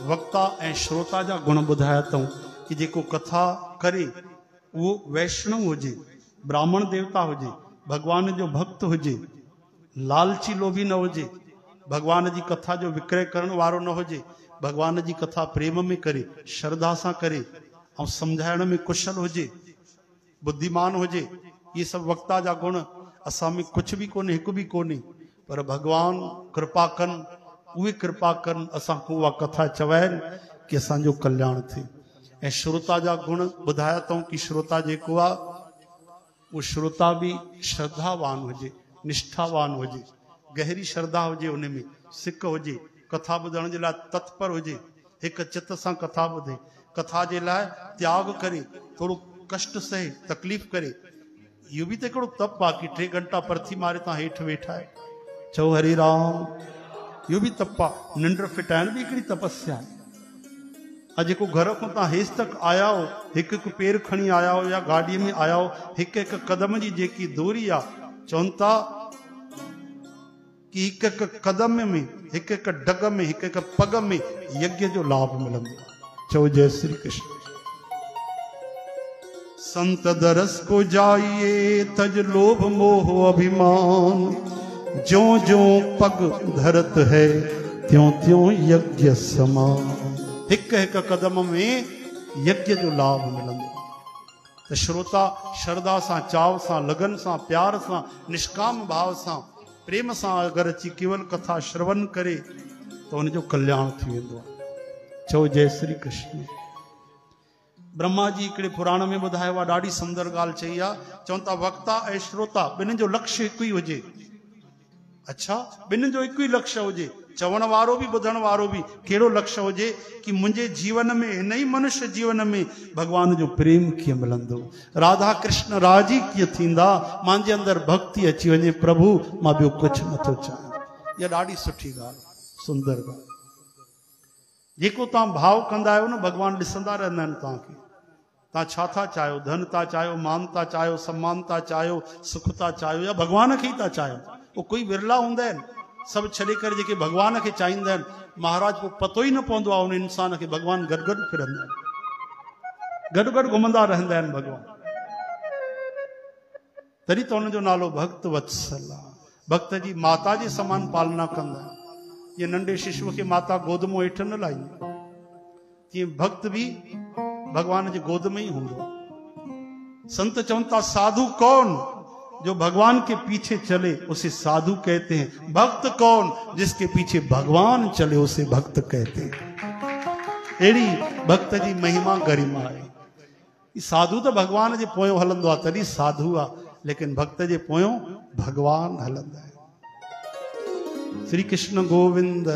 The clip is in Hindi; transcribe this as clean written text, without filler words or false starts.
वक्ता ए श्रोता जा गुण बुधाया अथऊं कि जेको कथा करे वो वैष्णव हुजे, ब्राह्मण देवता हुजे, भगवान जो भक्त हुजे, लालची लोभी न हुजे, भगवान जी कथा जो विक्रय करण वारो न हुजे, भगवान जी कथा प्रेम में करे, श्रद्धा सां करे और समझाइण में कुशल हुजे, बुद्धिमान हुजे। ये सब वक्ता जा गुण असां में कुछ भी कोने, हिकु भी कोने, पर भगवान कृपा कन, उहे कृपा कन असां को उहा कथा चवाइनि कि असांजो कल्याण थिए। ऐं श्रोता जा गुण ॿुधाया अथऊं कि श्रोता जेको आहे वो श्रोता भी श्रद्धावान हुजे, निष्ठावान हुजे, गहरी श्रद्धा हुजे, उन में सिक हुजे, कथा ॿुधण जे लाइ तत्पर हुजे, हिक चित सां कथा ॿुधे, कथा जे लाइ त्याग करे, थोड़ो कष्ट सहे, तकलीफ़ करे। इहो भी तो हिकिड़ो तप आहे कि 3 घंटा परथी मारे तव्हां हेठि वेठा आहियो, चओ हरि राम, इहो भी तप आहे। निंड फिटाइण भी हिकिड़ी तपस्या आहे। अॼु जेको घर खां तव्हां हेसि तक आया हो, हिकु हिकु पेर खणी आया हो या गाॾीअ में आया हो, हिकु हिकु कदम जी जेकी दूरी आहे, चवनि था कि हिकु हिकु कदम में, हिकु हिकु डग में, हिकु हिकु पग में यज्ञ जो लाभ मिलंदो आहे। चओ जय श्री कृष्ण। संत दरस को जाइए तज लोभ मोह अभिमान, जो जो पग धरत है त्यों त्यों यज्ञ समान। हिक हिक कदम में यज्ञ जो लाभ मिलंदो। तो श्रोता श्रद्धा सां, चाव सां, लगन सां, प्यार सां, निष्काम भाव सां, प्रेम सां अगर अची केवल कथा श्रवण करे तो उनजो कल्याण थी वेंदो आहे। चओ जय श्री कृष्ण। ब्रह्मा जी हिकिड़े पुराण में ॿुधायो आहे, ॾाढी सुंदर ॻाल्हि चई आहे। चवनि था वक्ता ऐं श्रोता ॿिन्हिनि जो लक्ष्य हिकु ई हुजे। अच्छा, ॿिन्हिनि जो हिकु ई लक्ष्य हुजे, चवण वारो भी ॿुधण वारो भी। कहिड़ो लक्ष्य हुजे कि मुंहिंजे जीवन में, हिन ई मनुष्य जीवन में भगवान जो प्रेम कीअं मिलंदो, राधा कृष्ण राजी कीअं थींदा, मुंहिंजे अंदरि भक्ति अची वञे, प्रभु मां ॿियो कुझु नथो चाहियां। इहा ॾाढी सुठी ॻाल्हि, सुंदर ॻाल्हि। जेको तव्हां भाव कंदा आहियो न, भगवान ॾिसंदा रहंदा आहिनि तव्हांखे। तव्हां छा था चाहियो, धन था चाहियो, मान था चाहियो, सम्मान था चाहियो, सुख था चाहियो, या भगवान खे ई था चाहियो। वो कोई विरला हूंदा आहिनि, सभु छॾे करे जेके भगवान खे चाहींदा आहिनि, महाराज को पतो ई न पवंदो आहे उन इंसान खे भगवान गॾु गॾु फिरंदा आहिनि, गॾु गॾु घुमंदा रहंदा आहिनि भगवान। तॾहिं त हुनजो नालो भक्त वत्सल आहे। भक्त जी माता जे समान पालना कंदा आहिनि। ये नंढे शिशु खे माता गोद में हेठि न लाहींदी, तीअं भक्त भी भगवान जी गोद में ही हूंदो। संत चवनि था साधु कौन जो भगवान के पीछे चले उसे साधु कहते हैं, भक्त कौन जिसके पीछे भगवान चले उसे भक्त कहते हैं। एड़ी भक्त जी महिमा गरिमा है। साधु तो भगवान जे पोयों हलंदो आहे तॾहिं साधु आहे, लेकिन भक्त जे पोयों भगवान हलंदा है। श्री कृष्ण गोविंद